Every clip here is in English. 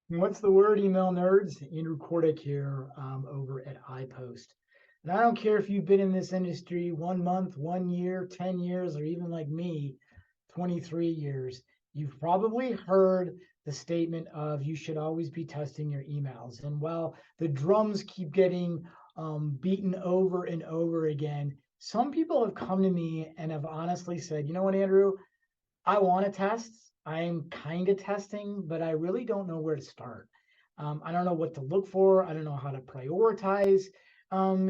What's the word, email nerds? Andrew Kordick here over at iPost. And I don't care if you've been in this industry 1 month, 1 year, 10 years, or even like me, 23 years. You've probably heard the statement of you should always be testing your emails. And while the drums keep getting beaten over and over again, some people have come to me and have honestly said, you know what, Andrew? I want to test. I'm kind of testing, but I really don't know where to start. I don't know what to look for. I don't know how to prioritize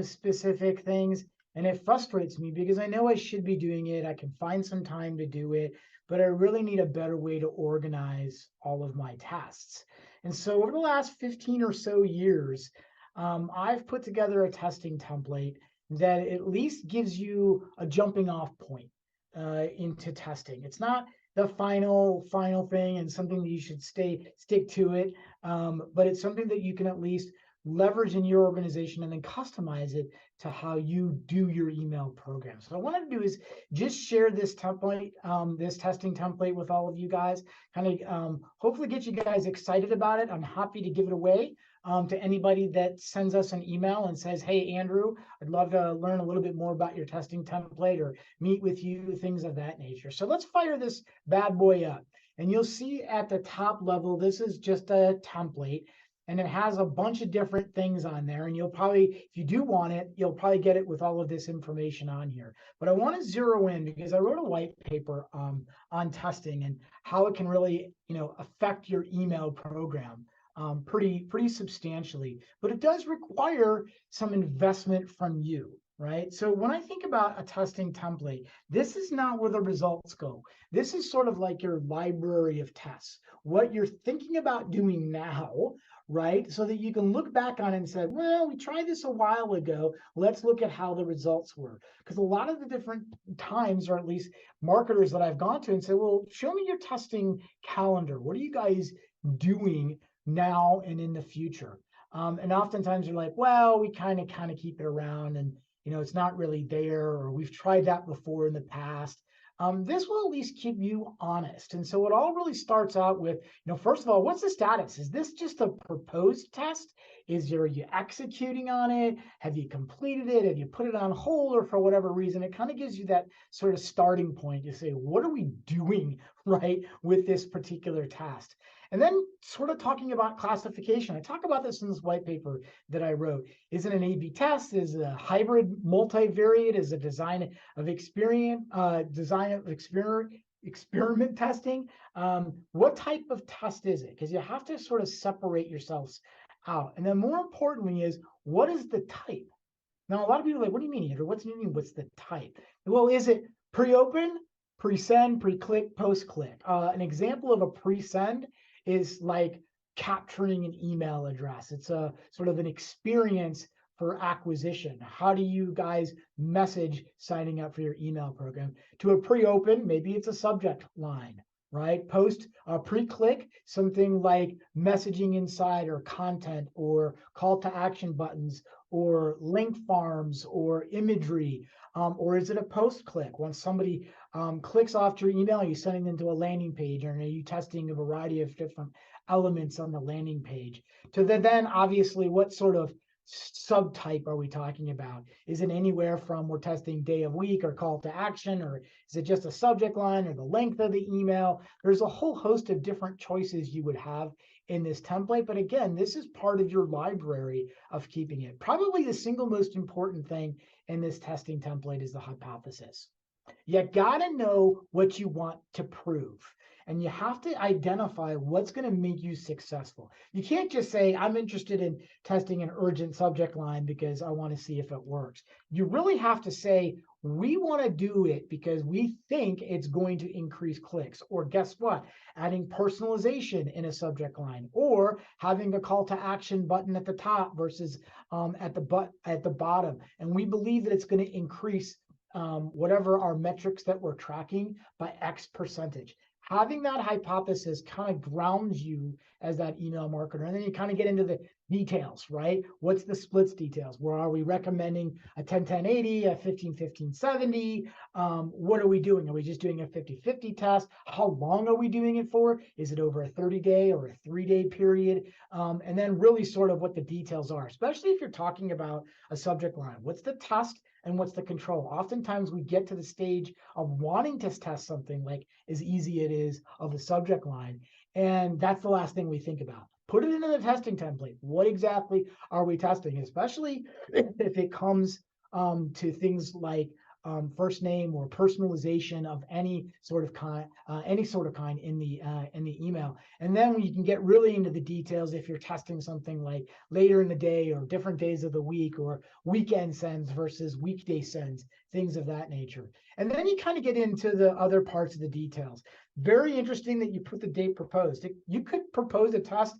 specific things. And it frustrates me because I know I should be doing it. I can find some time to do it, but I really need a better way to organize all of my tasks. And so over the last 15 or so years, I've put together a testing template that at least gives you a jumping off point into testing. It's not the final thing and something that you should stick to it, but it's something that you can at least leverage in your organization and then customize it to how you do your email program. So what I wanted to do is just share this template, this testing template with all of you guys, kind of hopefully get you guys excited about it. I'm happy to give it away to anybody that sends us an email and says, hey, Andrew, I'd love to learn a little bit more about your testing template or meet with you, things of that nature. So let's fire this bad boy up. And you'll see at the top level, this is just a template and it has a bunch of different things on there. And you'll probably, if you do want it, you'll probably get it with all of this information on here. But I want to zero in because I wrote a white paper on testing and how it can really, affect your email program pretty substantially. But it does require some investment from you, right? So when I think about a testing template, this is not where the results go. This is sort of like your library of tests, what you're thinking about doing now, right? So that you can look back on it and say, well, we tried this a while ago. Let's look at how the results were. Because a lot of the different times, or at least marketers that I've gone to and say, well, show me your testing calendar. What are you guys doing now and in the future? And oftentimes they're like, well, we kind of keep it around and it's not really there, or we've tried that before in the past. This will at least keep you honest. And so it all really starts out with, first of all, what's the status? Is this just a proposed test? Are you executing on it? Have you completed it? Have you put it on hold, or for whatever reason? It kind of gives you that sort of starting point to say, what are we doing right with this particular task? And then sort of talking about classification. I talk about this in this white paper that I wrote. Is it an A/B test? Is it a hybrid multivariate? Is it design of experiment testing? What type of test is it? Because you have to sort of separate yourselves out. And then more importantly is, what is the type? Now, a lot of people are like, what do you mean, Andrew? What's the type? Well, is it pre-open, pre-send, pre-click, post-click? An example of a pre-send is like capturing an email address. It's a sort of an experience for acquisition. How do you guys message signing up for your email program? To a pre-open, maybe it's a subject line, right? Post pre-click, something like messaging inside or content or call to action buttons or link farms or imagery. Or is it a post-click? When somebody clicks off your email, are you sending them to a landing page, or are you testing a variety of different elements on the landing page? To then obviously, what sort of subtype are we talking about? Is it anywhere from we're testing day of week or call to action, or is it just a subject line or the length of the email? There's a whole host of different choices you would have in this template. But again, this is part of your library of keeping it. Probably the single most important thing in this testing template is the hypothesis. You got to know what you want to prove. And you have to identify what's going to make you successful. You can't just say, I'm interested in testing an urgent subject line because I want to see if it works. You really have to say, we want to do it because we think it's going to increase clicks. Or guess what? Adding personalization in a subject line, or having a call to action button at the top versus at the bottom. And we believe that it's going to increase whatever our metrics that we're tracking by X percentage. having that hypothesis kind of grounds you as that email marketer. And then you kind of get into the details, right? What's the splits details? Where are we recommending a 10-10-80, a 15-15-70? What are we doing? Are we just doing a 50-50 test? How long are we doing it for? Is it over a 30-day or a 3-day period? And then really sort of what the details are, especially if you're talking about a subject line. What's the test and what's the control? Oftentimes we get to the stage of wanting to test something like as easy it is of the subject line. And that's the last thing we think about. Put it into the testing template. What exactly are we testing? Especially if it comes to things like first name or personalization of any sort of kind in the email. And then you can get really into the details if you're testing something like later in the day or different days of the week or weekend sends versus weekday sends, things of that nature. And then you kind of get into the other parts of the details. Very interesting that you put the date proposed. You could propose a test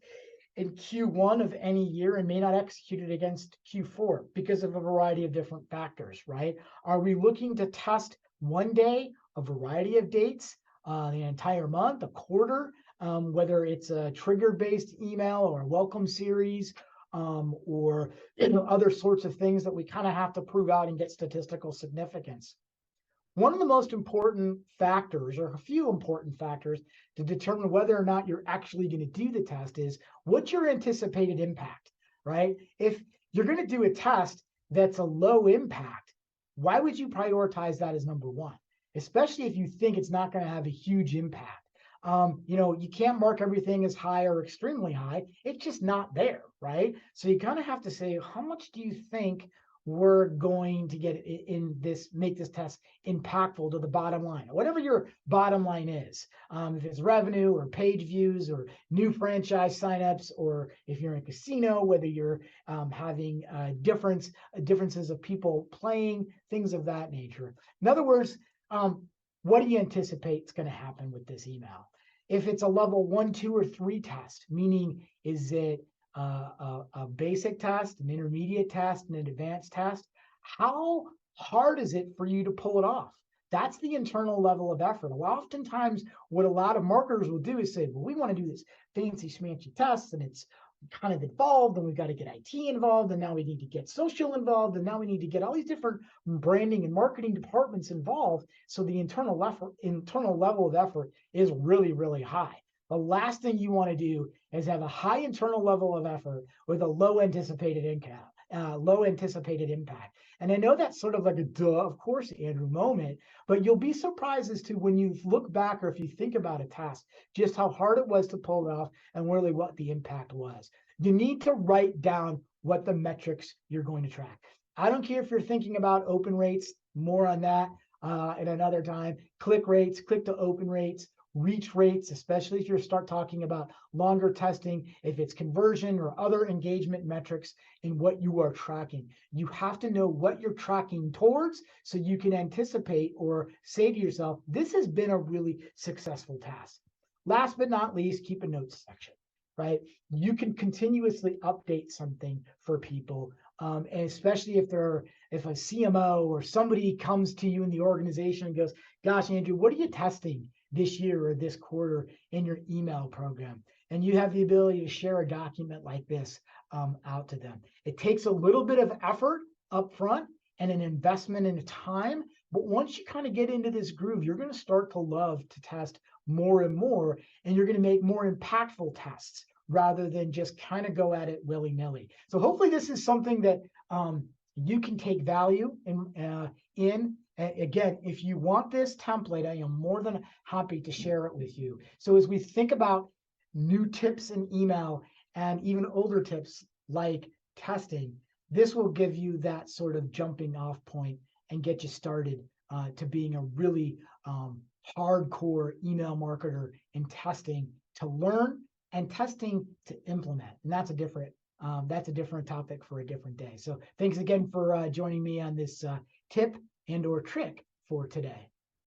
in Q1 of any year and may not execute it against Q4 because of a variety of different factors, right? Are we looking to test one day, a variety of dates, the entire month, a quarter, whether it's a trigger-based email or a welcome series, or other sorts of things that we kind of have to prove out and get statistical significance. One of the most important factors, or a few important factors, to determine whether or not you're actually going to do the test is what's your anticipated impact, right? If you're going to do a test that's a low impact, why would you prioritize that as number one? Especially if you think it's not going to have a huge impact. You can't mark everything as high or extremely high. It's just not there, right? So you kind of have to say, how much do you think we're going to get make this test impactful to the bottom line, whatever your bottom line is. If it's revenue or page views or new franchise signups, or if you're in a casino, whether you're having differences of people playing, things of that nature. In other words, what do you anticipate is going to happen with this email? If it's a level 1, 2, or 3 test, meaning is it a basic test, an intermediate test, and an advanced test, how hard is it for you to pull it off? That's the internal level of effort. Oftentimes, what a lot of marketers will do is say, well, we want to do this fancy schmancy test, and it's kind of involved, and we've got to get IT involved, and now we need to get social involved, and now we need to get all these different branding and marketing departments involved. So the internal level of effort is really, really high. The last thing you want to do is have a high internal level of effort with a low anticipated impact. And I know that's sort of like a duh, of course, Andrew moment, but you'll be surprised as to when you look back or if you think about a task, just how hard it was to pull it off and really what the impact was. You need to write down what the metrics you're going to track. I don't care if you're thinking about open rates, more on that at another time, click rates, click to open rates, reach rates, especially if you start talking about longer testing, if it's conversion or other engagement metrics in what you are tracking. You have to know what you're tracking towards so you can anticipate or say to yourself, this has been a really successful task. Last but not least, keep a notes section, right? You can continuously update something for people, and especially if a CMO or somebody comes to you in the organization and goes, gosh, Andrew, what are you testing this year or this quarter in your email program? And you have the ability to share a document like this out to them. It takes a little bit of effort up front and an investment in time, but once you kind of get into this groove, you're going to start to love to test more and more, and you're going to make more impactful tests rather than just kind of go at it willy-nilly. So hopefully this is something that you can take value in. Again, if you want this template, I am more than happy to share it with you. So as we think about new tips in email and even older tips like testing, this will give you that sort of jumping off point and get you started to being a really hardcore email marketer in testing to learn and testing to implement. And that's a different topic for a different day. So thanks again for joining me on this tip and or trick for today.